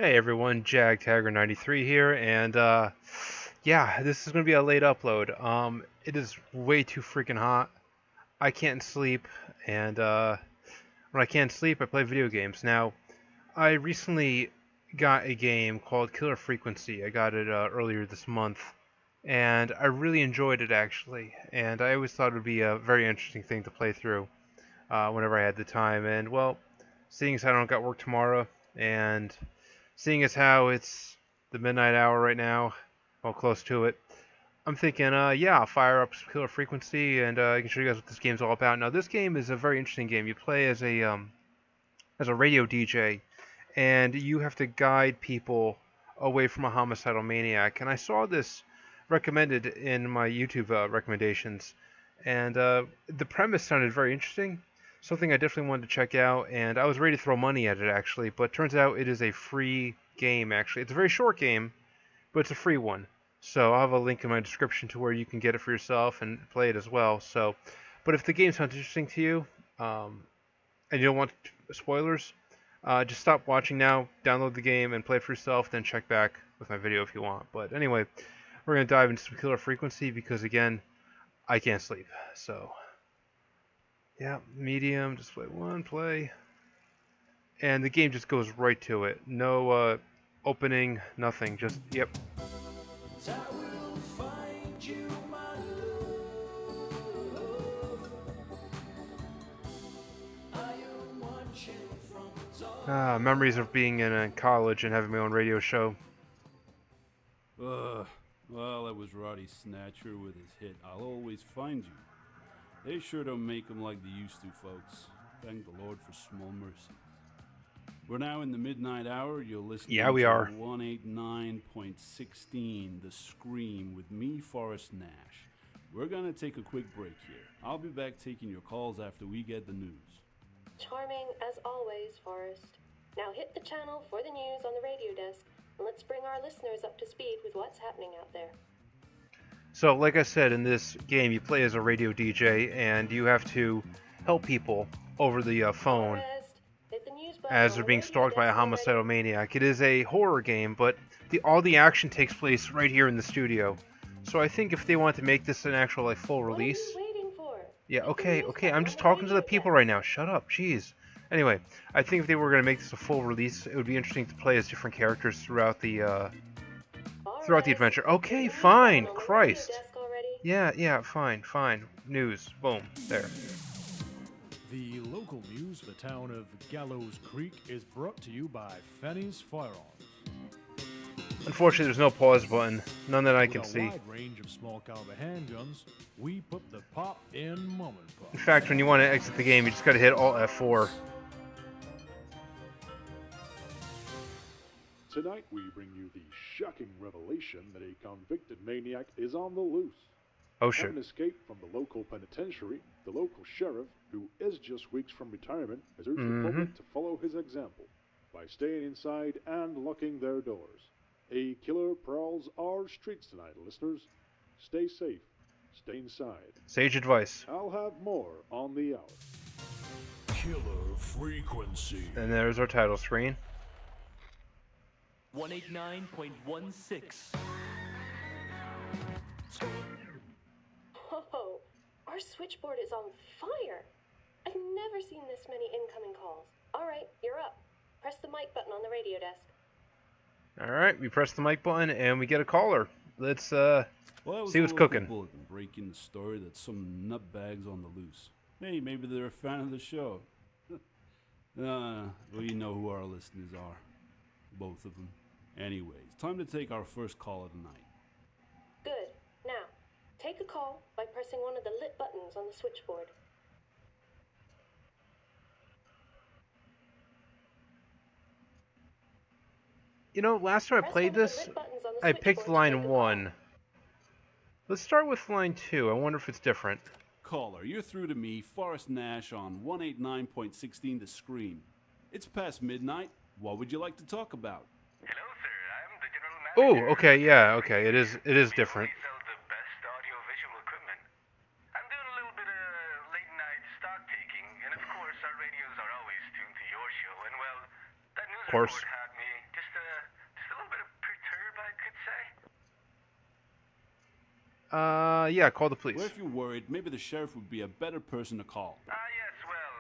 Hey everyone, Jag Taggart 93 here, and yeah, this is gonna be a late upload. It is way too freaking hot. I can't sleep, and when I can't sleep, I play video games. Now, I recently got a game called Killer Frequency. I got it earlier this month, and I really enjoyed it actually. And I always thought it would be a very interesting thing to play through whenever I had the time. And well, seeing as I don't got work tomorrow, and seeing as how it's the midnight hour right now, well, close to it, I'm thinking, yeah, I'll fire up Killer Frequency and I can show you guys what this game's all about. Now, this game is a very interesting game. You play as a radio DJ, and you have to guide people away from a homicidal maniac. And I saw this recommended in my YouTube recommendations, and the premise sounded very interesting. Something I definitely wanted to check out, and I was ready to throw money at it actually. But turns out it is a free game. Actually, it's a very short game, but it's a free one. So I'll have a link in my description to where you can get it for yourself and play it as well. So, but if the game sounds interesting to you, and you don't want spoilers, just stop watching now, download the game, and play it for yourself. Then check back with my video if you want. But anyway, we're gonna dive into some Killer Frequency because again, I can't sleep. So yeah, medium, display one, play, and the game just goes right to it. No opening, nothing. Just yep. Memories of being in college and having my own radio show. Well, that was Roddy Snatcher with his hit, I'll Always Find You. They sure don't make them like they used to, folks. Thank the Lord for small mercies. We're now in the midnight hour. You're listening Yeah, we to are. 189.16, The Scream, with me, Forrest Nash. We're gonna take a quick break here. I'll be back taking your calls after we get the news. Charming as always, Forrest. Now hit the channel for the news on the radio desk, and let's bring our listeners up to speed with what's happening out there. So, like I said, in this game, you play as a radio DJ, and you have to help people over the phone Forrest, hit the news button as on they're the being radio stalked by a desk homicidal already. maniac. It is a horror game, but all the action takes place right here in the studio. So I think if they want to make this an actual like full What are you release, waiting for? yeah, Hit the okay, news okay, button I'm on just the talking to the radio people desk. right now. Shut up, jeez. Anyway, I think if they were going to make this a full release, it would be interesting to play as different characters throughout the Forrest, adventure. hit Okay, the news fine, button on the radio Christ. desk already. Yeah, fine. News, boom, there. The local news for the town of Gallows Creek is brought to you by Fanny's Firearms. Unfortunately, there's no pause button, none that I With can a see. wide range of small caliber handguns, we put the pop in mom and pop. In fact, when you want to exit the game, you just got to hit Alt F4. Tonight we bring you the shocking revelation that a convicted maniac is on the loose. Oh shit. Having escaped from the local penitentiary, the local sheriff, who is just weeks from retirement, has urged the public to follow his example by staying inside and locking their doors. A killer prowls our streets tonight, listeners. Stay safe. Stay inside. Sage advice. I'll have more on the hour. Killer Frequency. And there's our title screen. 189.16. Whoa, our switchboard is on fire. I've never seen this many incoming calls. All right, you're up. Press the mic button on the radio desk. Alright, we press the mic button and we get a caller. Let's Well, that was see a what's local cooking. bulletin breaking the story that some nutbags on the loose. Hey, maybe they're a fan of the show. Well, you know who our listeners are. Both of them. Anyways, time to take our first caller tonight. Good. Now, take a call by pressing one of the lit buttons on the switchboard. You know, last time I Press played one of the this, lit buttons on the I switchboard picked to line take a 1. Let's start with line 2. I wonder if it's different. Caller, you're through to me, Forrest Nash, on 189.16 The Scream. It's past midnight. What would you like to talk about? Hello, sir. I'm the general Oh, manager. okay, yeah, okay. It is different. We sell the best audio-visual equipment. I'm doing a little bit of late-night stock taking, and of course, our radios are always tuned to your show. And well, that news Of course. report had me just Yeah, call the police. Well, if you're worried, maybe the sheriff would be a better person to call. Yes, well,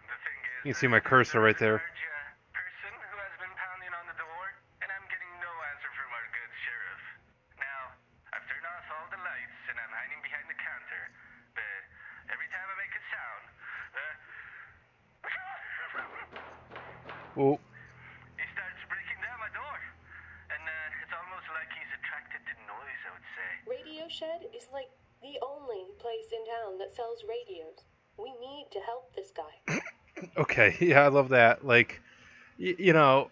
the thing is... You can see my cursor right there. Person who has been pounding on the door, and I'm getting no answer from our good sheriff. Now, I've turned off all the lights, and I'm hiding behind the counter, but every time I make a sound, Oh. he starts breaking down my door, and it's almost like he's attracted to noise, I would say. Radio Shed is like the only place in town that sells radios. We need to help this guy. Okay, yeah, I love that. Like, you know,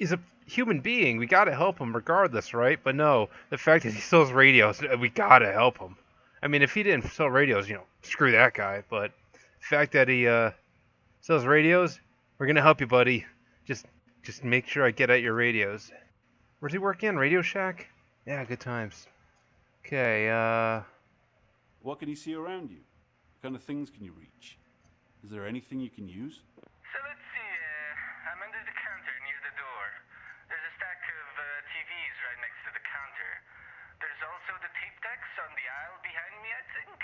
he's a human being. We gotta help him regardless, right? But no, the fact that he sells radios, we gotta help him. I mean, if he didn't sell radios, screw that guy. But the fact that he sells radios, we're gonna help you, buddy. Just make sure I get at your radios. Where's he working? Radio Shack? Yeah, good times. Okay, What can you see around you? What kind of things can you reach? Is there anything you can use? So let's see, I'm under the counter near the door. There's a stack of TVs right next to the counter. There's also the tape decks on the aisle behind me, I think.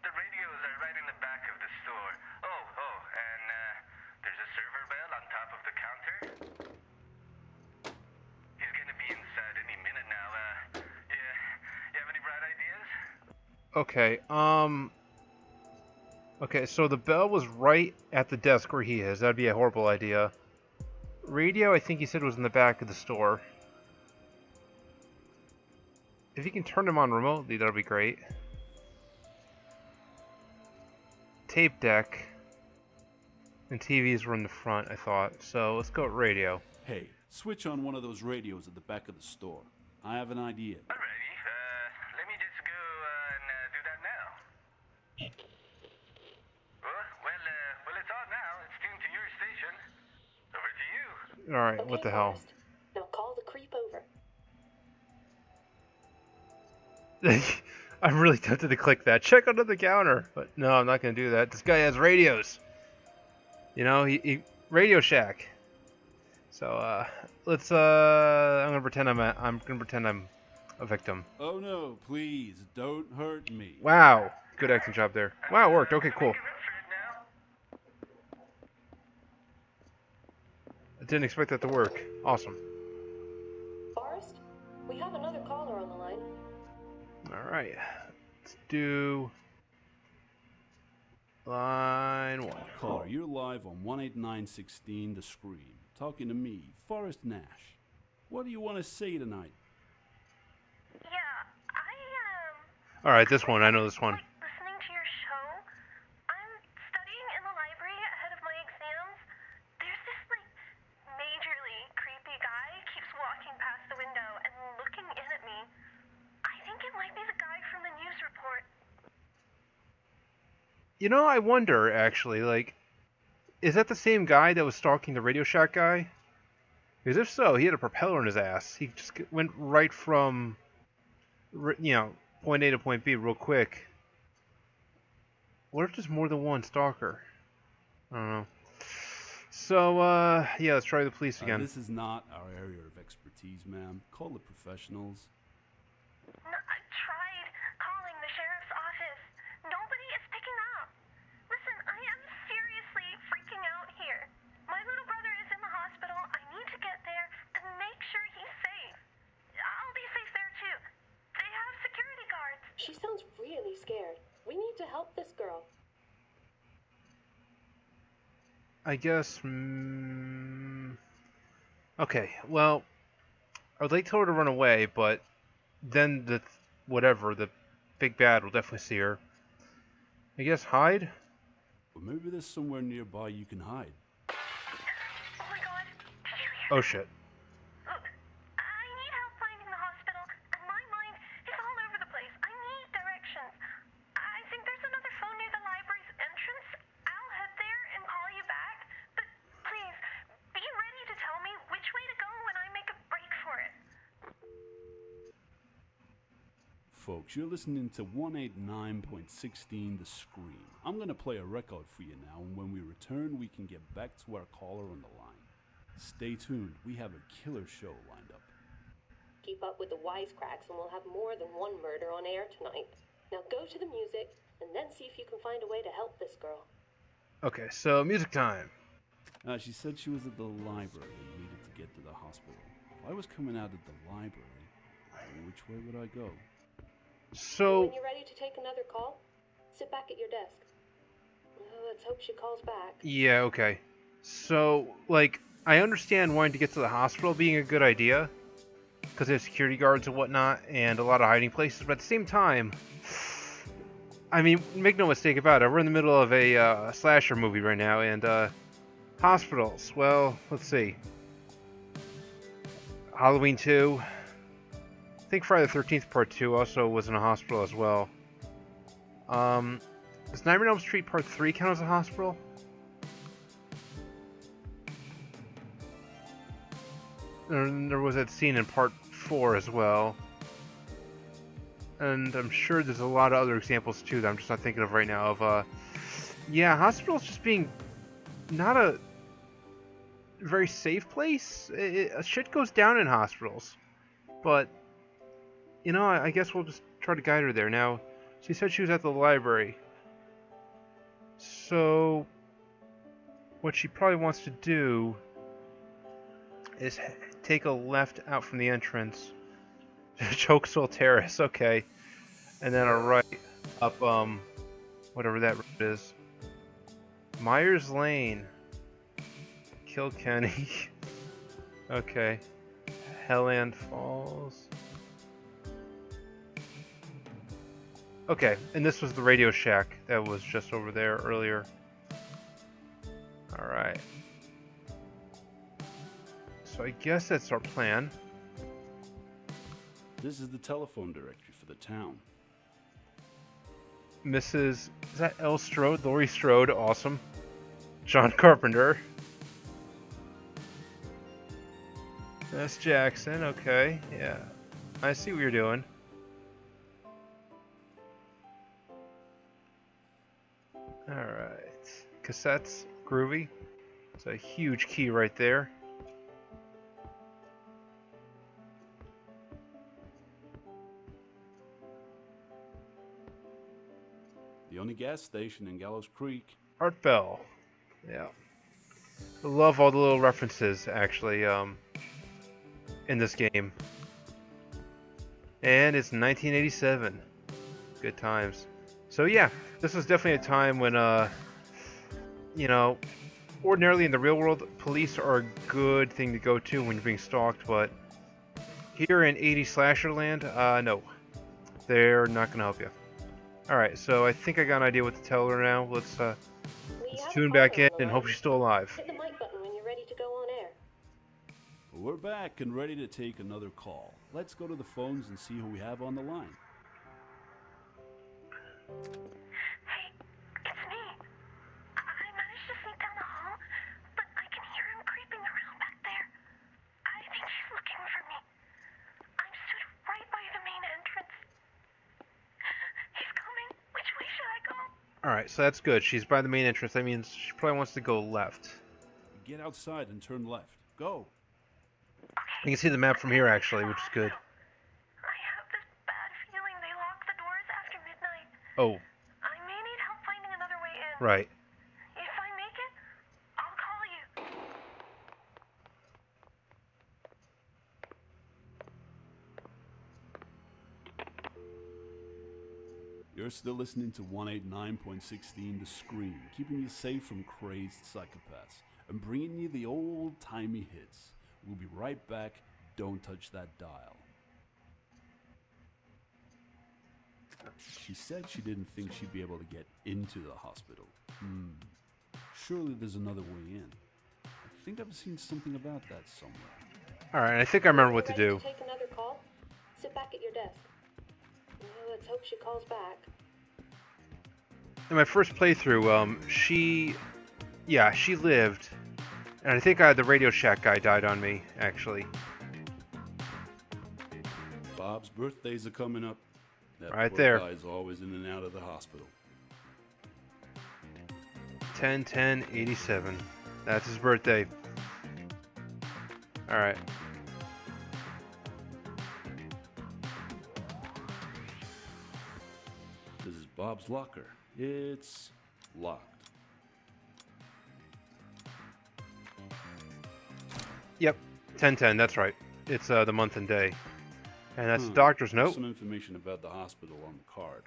The radios are right in the back of the store. And there's a server bell on top of the counter. He's gonna be inside any minute now. Yeah, you have any bright ideas? okay, okay, so the bell was right at the desk where he is. That'd be a horrible idea. Radio, I think he said, was in the back of the store. If you can turn him on remotely, that'll be great. Tape deck and TVs were in the front, I thought. So let's go with radio. Hey, switch on one of those radios at the back of the store. I have an idea. Alrighty, let me just go and do that now. Well, it's on now. It's tuned to your station. Over to you. Alright, Okay, what the hell? Forrest. Now call the creep over. I'm really tempted to click that. Check under the counter. But no, I'm not going to do that. This guy has radios. He Radio Shack. So, let's, I'm going to pretend I'm a victim. Oh no, please, don't hurt me. Wow. Good acting job there. Wow, it worked. Okay, cool. I didn't expect that to work. Awesome. Forrest, we have another caller on the line. Alright. Let's do line 1. Caller, you're live on 18916 The Scream. Talking to me, Forrest Nash. What do you want to say tonight? Yeah, Alright, this one. I know this one. listening to your show. I'm studying in the library ahead of my exams. There's this, majorly creepy guy keeps walking past the window and looking in at me. I think it might be the guy from the news report. I wonder, actually, is that the same guy that was stalking the Radio Shack guy? Because if so, he had a propeller in his ass. He just went right from, point A to point B real quick. What if there's more than one stalker? I don't know. So, yeah, let's try the police again. This is not our area of expertise, ma'am. Call the professionals. No, I tried calling the sheriff's office. Nobody is picking up. Listen, I am seriously freaking out here. My little brother is in the hospital. I need to get there and make sure he's safe. I'll be safe there too. They have security guards. She sounds really scared. We need to help this girl. I guess, okay, well, I would like to tell her to run away, but then the big bad will definitely see her. I guess hide? Or maybe there's somewhere nearby you can hide. Oh my god. Did you hear? Oh shit. Look, I need help finding the hospital, and my mind is all over the place. I need directions. I think there's another phone near the library's entrance. I'll head there and call you back. But please, be ready to tell me which way to go when I make a break for it. Folks, you're listening to 189.16 The Scream. I'm going to play a record for you now, and when we return, we can get back to our caller on the line. Stay tuned. We have a killer show lined up. Keep up with the wisecracks and we'll have more than one murder on air tonight. Now go to the music and then see if you can find a way to help this girl. Okay, so music time. She said she was at the library and needed to get to the hospital. If I was coming out of the library, which way would I go? So when you're ready to take another call, sit back at your desk. Let's hope she calls back. yeah, okay. So like I understand wanting to get to the hospital being a good idea, because there's security guards and whatnot, and a lot of hiding places. But at the same time, I mean, make no mistake about it. We're in the middle of a slasher movie right now, and hospitals. Well, let's see. Halloween 2. I think Friday the 13th Part 2 also was in a hospital as well. Does Nightmare on Elm Street Part 3 count as a hospital? And there was that scene in Part 4 as well. And I'm sure there's a lot of other examples too that I'm just not thinking of right now of, yeah, hospitals just being not a very safe place. Shit goes down in hospitals. But, you know, I guess we'll just try to guide her there. Now, she said she was at the library. So, what she probably wants to do is take a left out from the entrance. Chokesville Terrace, okay. And then a right up, whatever that road is. Myers Lane. Kilkenny. Okay. Helland Falls. Okay, and this was the Radio Shack that was just over there earlier. Alright. So I guess that's our plan. This is the telephone directory for the town. Mrs. Is that L. Strode? Laurie Strode, awesome. John Carpenter. That's Jackson, okay, yeah. I see what you're doing. Alright. Cassettes, groovy. It's a huge key right there. The only gas station in Gallows Creek. Art Bell. Yeah. I love all the little references, actually, in this game. And it's 1987. Good times. So yeah, this was definitely a time when, you know, ordinarily in the real world, police are a good thing to go to when you're being stalked, but here in 80s slasher land, no. They're not going to help you. Alright, so I think I got an idea what to tell her now. Let's tune back in and hope she's still alive. Hit the mic button when you're ready to go on air. We're back and ready to take another call. Let's go to the phones and see who we have on the line. Hey, it's me. I managed to sneak down the hall, but I can hear him creeping around back there. I think he's looking for me. I'm stood right by the main entrance. He's coming. Which way should I go? Alright, so that's good. She's by the main entrance. That means she probably wants to go left. Get outside and turn left. Go. You can see the map from here, actually, which is good. I have this bad feeling they lock the doors after midnight. Oh, I may need help finding another way in. right. If I make it, I'll call you. You're still listening to 189.16 The Scream, keeping you safe from crazed psychopaths and bringing you the old-timey hits. We'll be right back. Don't touch that dial. She said she didn't think she'd be able to get into the hospital. Surely there's another way in. I think I've seen something about that somewhere. Alright, I think I remember what to do. Take another call. Sit back at your desk. Let's hope she calls back. In my first playthrough, she lived. And I think the Radio Shack guy died on me, actually. Bob's birthdays are coming up. That Right poor there. guy's always in and out of the hospital. 10/10/87. That's his birthday. Alright. Bob's locker. It's locked. Yep, 1010. That's right. It's the month and day, and that's the doctor's There's note. some information about the hospital on the card.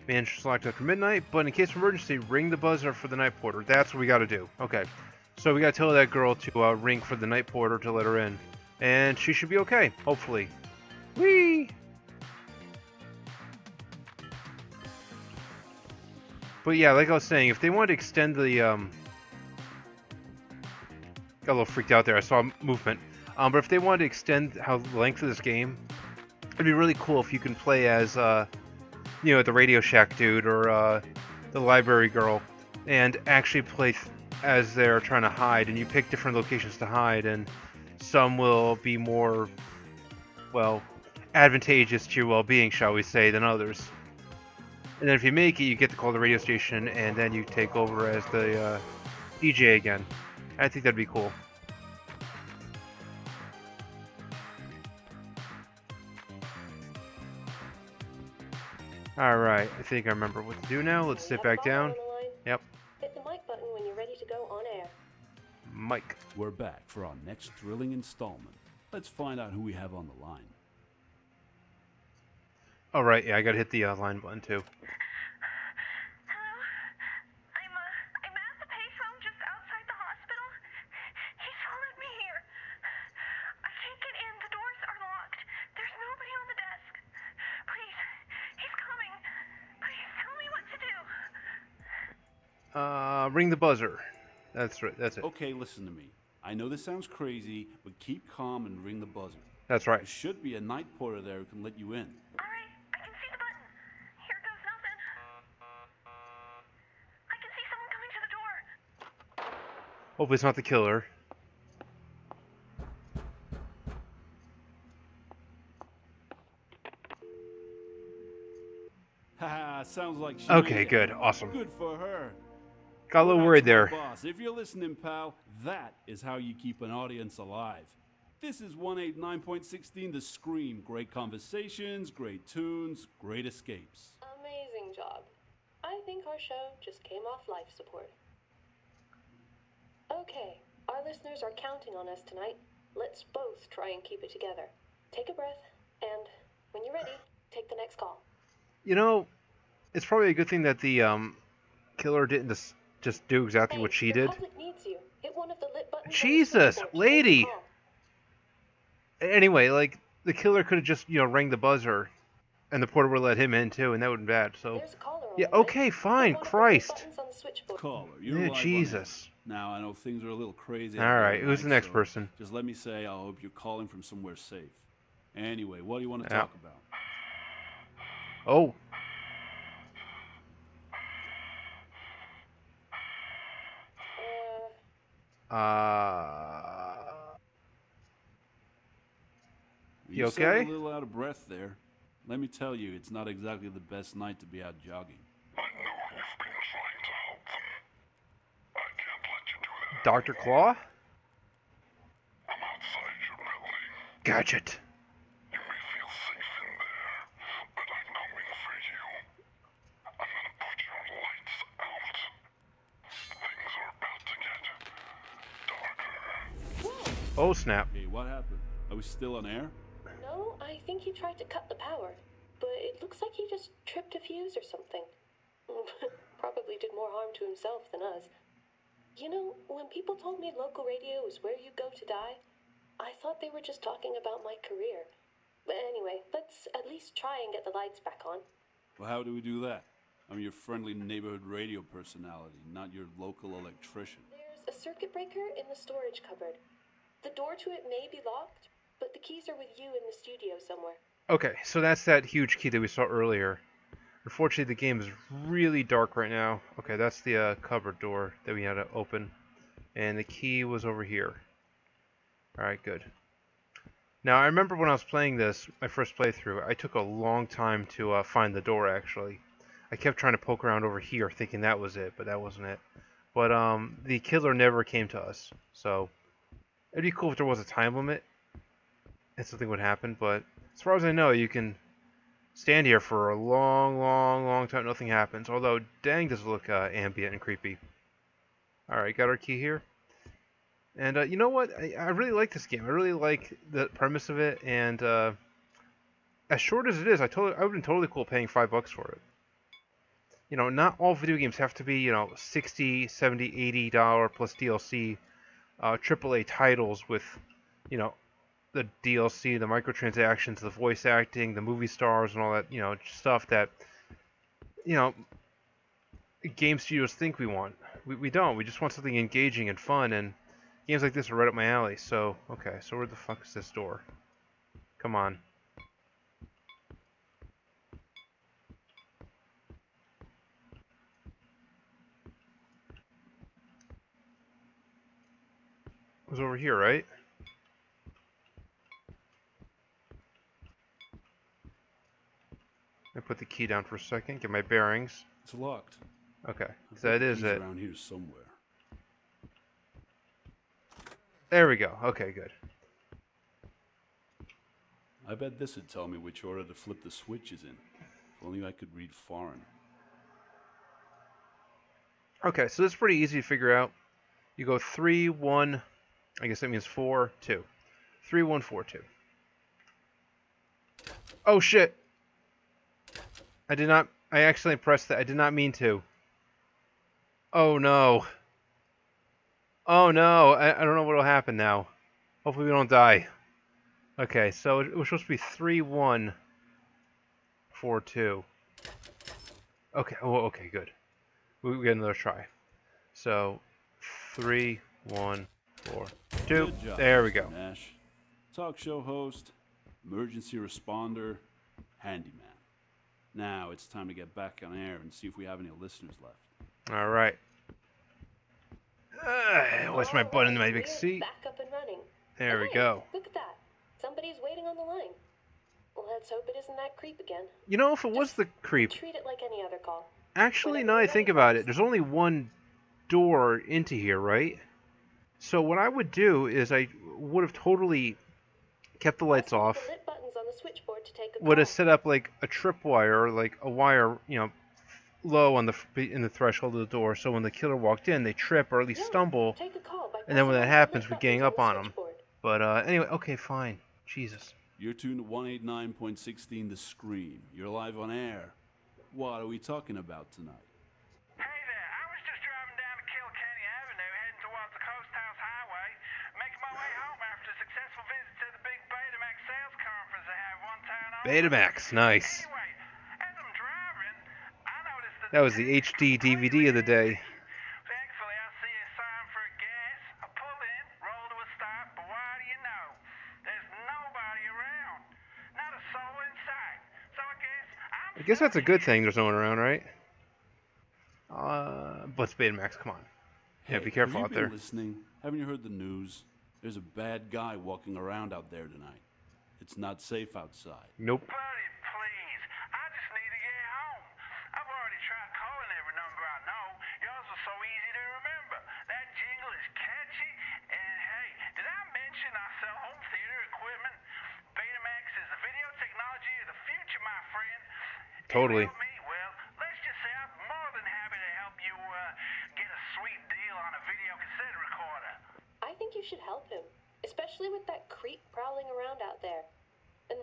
Managed to locked after midnight, but in case of emergency, ring the buzzer for the night porter. That's what we got to do. Okay, so we got to tell that girl to ring for the night porter to let her in, and she should be okay, hopefully. Whee! But yeah, like I was saying, if they want to extend the got a little freaked out there. I saw movement. But if they wanted to extend the length of this game, it'd be really cool if you can play as, you know, the Radio Shack dude or the library girl, and actually play as they're trying to hide, and you pick different locations to hide, and some will be more, well, advantageous to your well-being, shall we say, than others. And then if you make it, you get to call the radio station, and then you take over as the DJ again. I think that'd be cool. Alright, I think I remember what to do now. Let's sit back down. Yep. Hit the mic button when you're ready to go on air. Mike. We're back for our next thrilling installment. Let's find out who we have on the line. Alright, yeah, I gotta hit the line button too. I'm at the payphone just outside the hospital. He's followed me here. I can't get in. The doors are locked. There's nobody on the desk. Please, he's coming. Please tell me what to do. Ring the buzzer. That's right, that's it. Okay, listen to me. I know this sounds crazy, but keep calm and ring the buzzer. That's right. There should be a night porter there who can let you in. All right, I can see the button. Here goes nothing. I can see someone coming to the door. Hopefully it's not the killer. Haha, sounds like she Okay, made it. good, awesome. Good for her. Got a little Well, worried that's my there. Boss. If you're listening, pal, that is how you keep an audience alive. This is 189.16 The Scream. Great conversations, great tunes, great escapes. Amazing job. I think our show just came off life support. Okay, our listeners are counting on us tonight. Let's both try and keep it together. Take a breath, and when you're ready, take the next call. You know, it's probably a good thing that the killer didn't just do exactly Hey, what she the did. public needs you. Hit one of the lit buttons on the Jesus, switchboard to take the lady! call. Anyway, like, the killer could have just, you know, rang the buzzer, and the porter would let him in too, and that wouldn't be bad, so... There's a caller on Yeah, the line. okay, Hit fine, one of the lit Christ. buttons on the switchboard. Caller, you're Yeah, live on Jesus. air. Now, I know things are a little crazy. Alright, who's the next person? Just let me say, I hope you're calling from somewhere safe. Anyway, what do you want to Yeah. talk about? Oh. You sound okay? a little out of breath there. Let me tell you, it's not exactly the best night to be out jogging. I know you've been trying to help them. I can't let you do that. Dr. Claw? I'm outside your building. Gadget. You may feel safe in there, but I'm coming for you. I'm gonna put your lights out. Things are about to get darker. Oh, snap. Hey, what happened? Are we still on air? No, I think he tried to cut the power, but it looks like he just tripped a fuse or something. Probably did more harm to himself than us. You know, when people told me local radio is where you go to die, I thought they were just talking about my career. But anyway, let's at least try and get the lights back on. Well, how do we do that? I'm your friendly neighborhood radio personality, not your local electrician. There's a circuit breaker in the storage cupboard. The door to it may be locked, but the keys are with you in the studio somewhere. Okay, so that's that huge key that we saw earlier. Unfortunately, the game is really dark right now. Okay, that's the cupboard door that we had to open. And the key was over here. Alright, good. Now, I remember when I was playing this, my first playthrough, I took a long time to find the door, actually. I kept trying to poke around over here, thinking that was it, but that wasn't it. But the killer never came to us, so it'd be cool if there was a time limit and something would happen, but as far as I know, you can stand here for a long, long, long time. Nothing happens. Although, dang, does it look ambient and creepy. All right, got our key here. And you know what? I really like this game. I really like the premise of it. And as short as it is, I would have been totally cool paying $5 for it. You know, not all video games have to be, you know, $60, $70, $80 plus DLC AAA titles with, you know, the DLC, the microtransactions, the voice acting, the movie stars, and all that, you know, stuff that, you know, game studios think we want. We don't. We just want something engaging and fun, and games like this are right up my alley. So, okay, so where the fuck is this door? Come on. It was over here, right? I put the key down for a second, get my bearings. It's locked. Okay, I so that is keys it. around here somewhere. There we go. Okay, good. I bet this would tell me which order to flip the switches in. If only I could read foreign. Okay, so this is pretty easy to figure out. You go 3, 1, I guess that means 4, 2. 3, 1, 4, 2. Oh shit! I accidentally pressed that. I did not mean to. Oh no. Oh no, I don't know what will happen now. Hopefully we don't die. Okay, so it was supposed to be 3, 1, 4, 2. Okay, oh, okay, good. We get another try. So, 3, 1, 4, 2. Good job, There we Mr. go. Nash. Talk show host, emergency responder, handyman. Now it's time to get back on air and see if we have any listeners left. All right. What's my butt in my big We're seat? back up and running. There we Hey, go. Look at that. Somebody's waiting on the line. Let's hope it isn't that creep again. You know, if it was the creep, Treat it like any other call. actually, now I think about it, there's only one door into here, right? So what I would do is I would have totally kept the lights Press one of off, the lit buttons on the switchboard to take a would have call. set up like a tripwire, like a wire, you know, low on in the threshold of the door, so when the killer walked in, they trip or at least Yeah, stumble, take a call by and then when that pressing one of the happens, lit we gang buttons up on the them. switchboard. But anyway, okay, fine. Jesus. You're tuned to 189.16 The Scream. You're live on air. What are we talking about tonight? Hey there, I was just driving down to Kilkenny Avenue heading towards the Coast House Highway, making my way home after a successful visit to the big Betamax sales conference they have one town over. Betamax, nice. Anyway, as I'm driving, I noticed That was the HD DVD of the day. Thankfully, I see a sign for gas. I pull in, roll to a stop, but what do you know? There's nobody around. Not a soul in sight. So I guess that's a good thing there's no one around, right? But it's Betamax, come on. Yeah, be careful out have you there. been listening? Haven't you heard the news? There's a bad guy walking around out there tonight. It's not safe outside. Nope. Buddy, please. I just need to get home. I've already tried calling every number I know. Yours was so easy to remember. That jingle is catchy. And hey, did I mention I sell home theater equipment? Betamax is the video technology of the future, my friend. Totally. If you help me, well, let's just say I'm more than happy to help you get a sweet deal on a video cassette recorder. I think you should help him, especially with that creep prowling around out there. And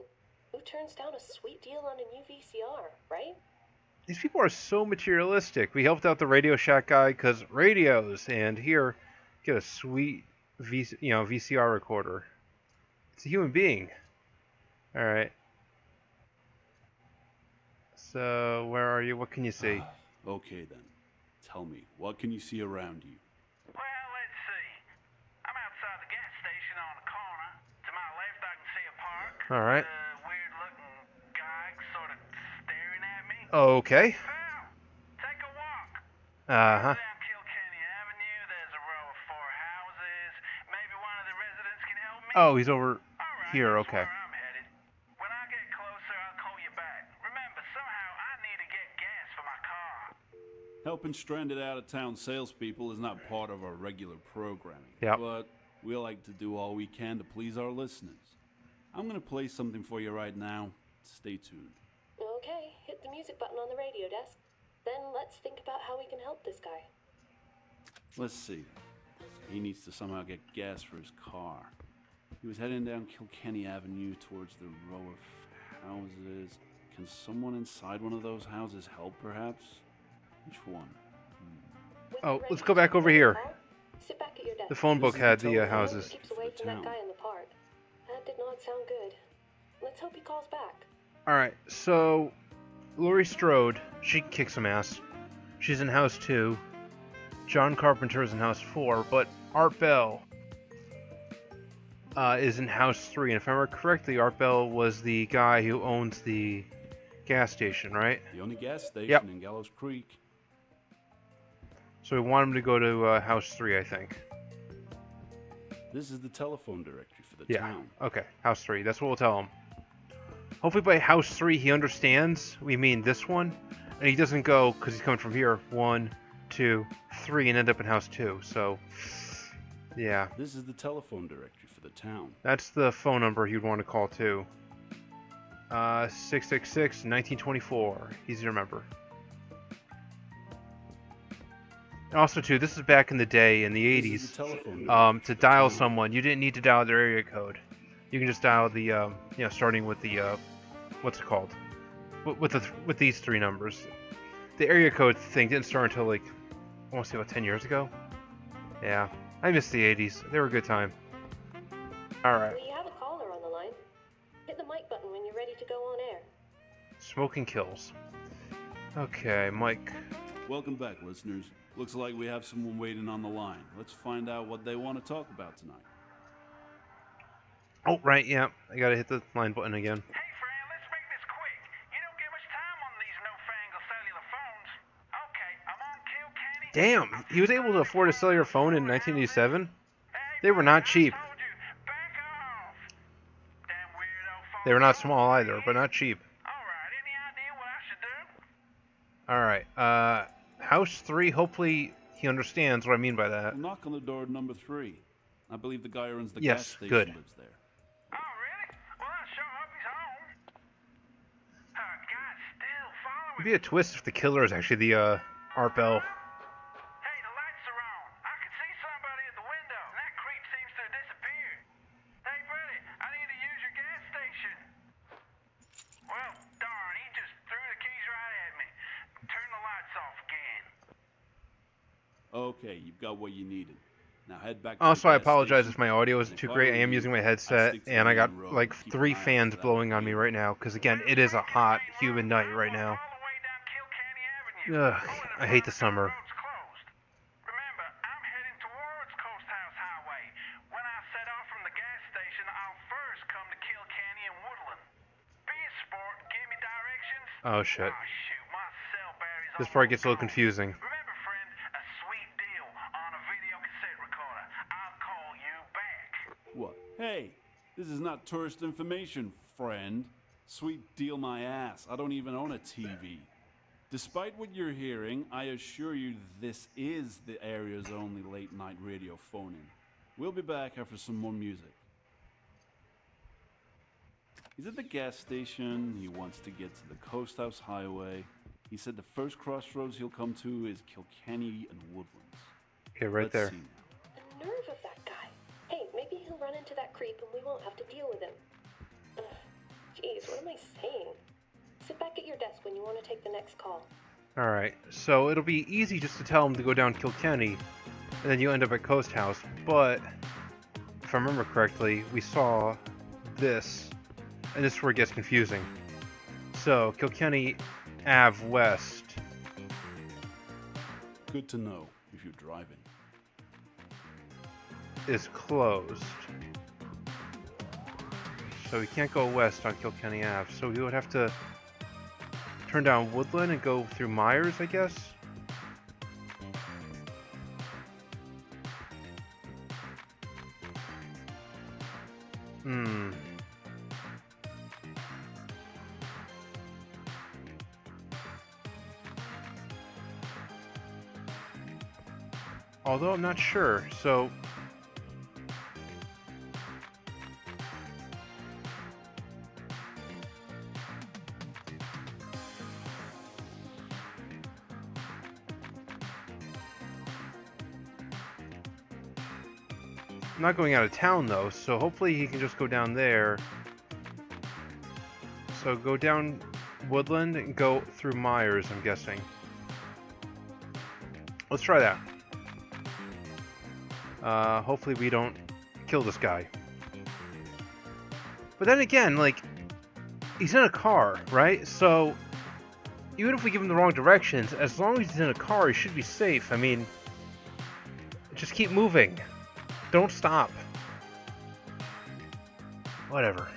who turns down a sweet deal on a new VCR, right? These people are so materialistic. We helped out the Radio Shack guy because radios, and here, get a sweet VCR recorder. It's a human being. All right. So where are you? What can you see? Okay then. Tell me, what can you see around you? Well, let's see. I'm outside the gas station on the corner. To my left, I can see a park. All right. A weird-looking guy sort of staring at me. Okay. Pal, take a walk. Uh-huh. Down Kilkenny Avenue, there's a row of 4 houses. Maybe one of the residents can help me. Oh, he's over All right, here. that's Okay. where I'm headed. When I get closer, I'll call you back. Remember, somehow I need to get gas for my car. Helping stranded out-of-town salespeople is not part of our regular programming. Yep. But we like to do all we can to please our listeners. I'm going to play something for you right now. Stay tuned. Okay, hit the music button on the radio desk. Then let's think about how we can help this guy. Let's see. He needs to somehow get gas for his car. He was heading down Kilkenny Avenue towards the row of houses. Can someone inside one of those houses help, perhaps? Which one? Oh, let's go back over here. Sit back at your desk. The phone book had the houses. Keeps away from that guy in the park. That did not sound good. Let's hope he calls back. Alright, so Laurie Strode, she can kick some ass. She's in house 2. John Carpenter's in house 4, but Art Bell is in house 3. And if I remember correctly, Art Bell was the guy who owns the gas station, right? The only gas station in Gallows Creek. So we want him to go to house 3, I think. This is the telephone directory for the town. Okay, house 3. That's what we'll tell him. Hopefully by house 3 he understands we mean this one, and he doesn't go, because he's coming from here, 1, 2, 3, and end up in house 2. So, yeah. This is the telephone directory for the town. That's the phone number you'd want to call too. 666-1924. Easy to remember. And also too, this is back in the day, in the 80s. To dial someone, you didn't need to dial their area code. You can just dial the, starting with the, what's it called? With these 3 numbers. The area code thing didn't start until like, I want to say about 10 years ago. Yeah, I miss the 80s. They were a good time. All right. We have a caller on the line. Hit the mic button when you're ready to go on air. Smoking kills. Okay, Mike. Welcome back, listeners. Looks like we have someone waiting on the line. Let's find out what they want to talk about tonight. Oh, right, yeah. I gotta hit the line button again. Hey, friend, let's make this quick. You don't get much time on these newfangled cellular phones. Okay, I'm on Kilkenny. Damn, he was able to afford a cellular phone in 1987? They were not cheap. They were not small either, but not cheap. Alright, any idea what I should do? Alright, house 3, hopefully he understands what I mean by that. We'll knock on the door at number 3. I believe the guy who runs the Yes, gas station good. lives there. Oh, really? Well, I sure hope he's home. God, still following. It'd be a twist if the killer is actually the, Art Bell. Hey, the lights are on. I can see somebody at the window. And that creep seems to have disappeared. Hey, buddy, I need to use your gas station. Well, darn, he just threw the keys right at me. Turn the lights off again. Okay, you've got what you needed. Now head back to Also, the I gas apologize station. if my audio isn't too great. I am using my headset, and I got like 3 fans blowing on me right now, because again, it is a hot, humid night right now. All the way down Kilkenny Avenue. Ugh, I hate the summer. Road's closed. Remember, I'm heading towards Coast House Highway. When I set off from the gas station, I'll first come to Kilkenny and Woodland. Be a sport and give me directions. Oh shit. Oh, shoot, my cell battery's This almost part gets a little gone. confusing. Remember, friend, a sweet deal on a video cassette recorder. I'll call you back. What? Hey, this is not tourist information, friend. Sweet deal my ass. I don't even own a TV. Despite what you're hearing, I assure you this is the area's only late-night radio phone-in. We'll be back after some more music. He's at the gas station. He wants to get to the Coast House Highway. He said the first crossroads he'll come to is Kilkenny and Woodlands. Okay, right Let's there. see now. The nerve of that guy. Hey, maybe he'll run into that creep and we won't have to deal with him. Ugh, jeez, what am I saying? Sit back at your desk when you want to take the next call. Alright, so it'll be easy just to tell him to go down Kilkenny, and then you end up at Coast House, but if I remember correctly, we saw this, and this is where it gets confusing. So, Kilkenny Ave West. Good to know if you're driving. Is closed. So we can't go west on Kilkenny Ave, so we would have to turn down Woodland and go through Myers, I guess? Although I'm not sure, so... not going out of town though, so hopefully he can just go down there. So go down Woodland and go through Myers, I'm guessing. Let's try that. Hopefully we don't kill this guy. But then again, like, he's in a car, right? So even if we give him the wrong directions, as long as he's in a car, he should be safe. I mean, just keep moving. Don't stop. Whatever.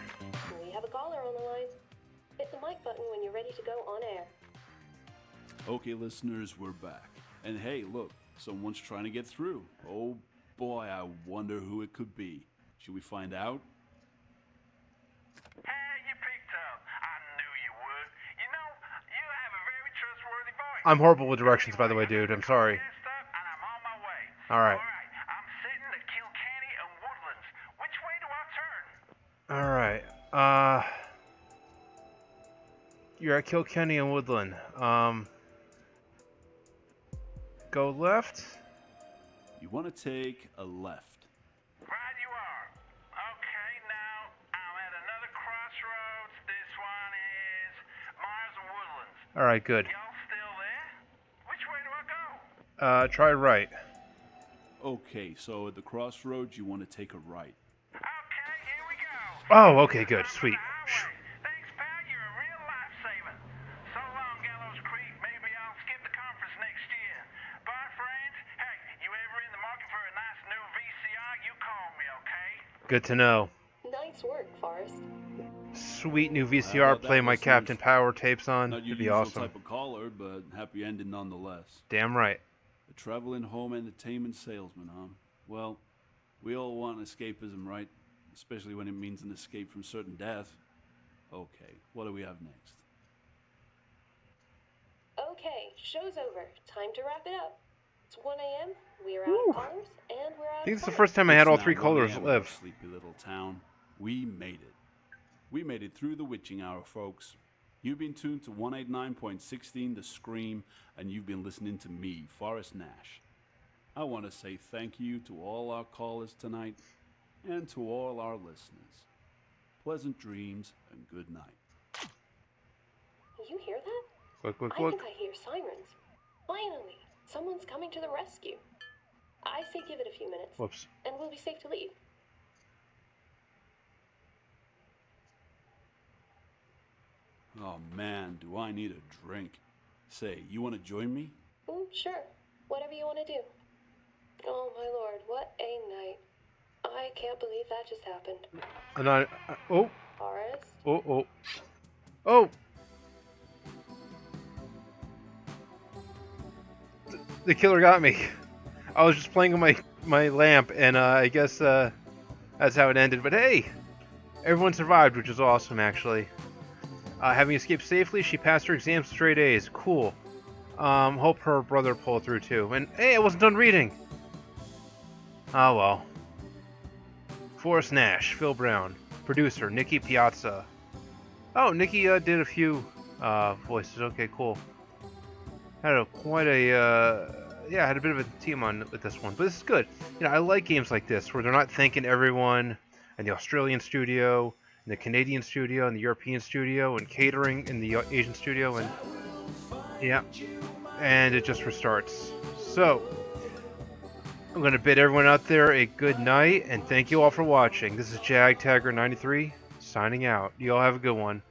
We have a caller on the line. Hit the mic button when you're ready to go on air. Okay, listeners, we're back. And hey, look, someone's trying to get through. Oh boy, I wonder who it could be. Should we find out? Hey, you picked up. I knew you would. You know, you have a very trustworthy voice. I'm horrible with directions, by the way, dude. I'm sorry. Next up, and I'm on my way. Alright. Alright, I'm sitting at Kilkenny and Woodlands. Which way do I turn? Alright. You're at Kilkenny and Woodland. Go left. You want to take a left. Right you are. Okay, now I'm at another crossroads. This one is Myers and Woodlands. Alright, good. Y'all still there? Which way do I go? Try right. Okay, so at the crossroads, you want to take a right. Okay, here we go. Oh, okay, good. Sweet. Thanks, pal. You're a real lifesaver. So long, Gallows Creek. Maybe I'll skip the conference next year. Bye, friends. Hey, you ever in the market for a nice new VCR? You call me, okay? Good to know. Nice work, Forrest. Sweet new How VCR about that, play my listeners? Captain Power tapes on. Not your It'd be usual awesome. type of caller, but happy ending nonetheless. Damn right. A traveling home entertainment salesman, huh? Well, we all want escapism, right? Especially when it means an escape from certain death. Okay, what do we have next? Okay, show's over. Time to wrap it up. It's 1 a.m. We're out Woo. of callers, and we're out I think of it's the time. first time I had It's all now 3 1 callers a.m. in our live. sleepy little town. We made it. We made it through the witching hour, folks. You've been tuned to 189.16 The Scream, and you've been listening to me, Forrest Nash. I want to say thank you to all our callers tonight, and to all our listeners. Pleasant dreams and good night. You hear that? Look, look, I look. think I hear sirens. Finally, someone's coming to the rescue. I say give it a few minutes, Whoops. and we'll be safe to leave. Oh man, do I need a drink. Say, you want to join me? Sure. Whatever you want to do. Oh, my lord, what a night. I can't believe that just happened. And oh, Forrest? oh. Oh! The killer got me. I was just playing with my lamp, and I guess that's how it ended. But hey, everyone survived, which is awesome, actually. Having escaped safely, she passed her exams with straight A's. Cool. Hope her brother pulled through too. And hey, I wasn't done reading. Oh well. Forrest Nash, Phil Brown, producer Nikki Piazza. Oh, Nikki did a few voices. Okay, cool. Had a had a bit of a team on with this one, but this is good. You know, I like games like this where they're not thanking everyone in the Australian studio, in the Canadian studio, and the European studio, and catering in the Asian studio, and yeah, and it just restarts. So I'm gonna bid everyone out there a good night, and thank you all for watching. This is Jag Taggart 93 signing out. You all have a good one.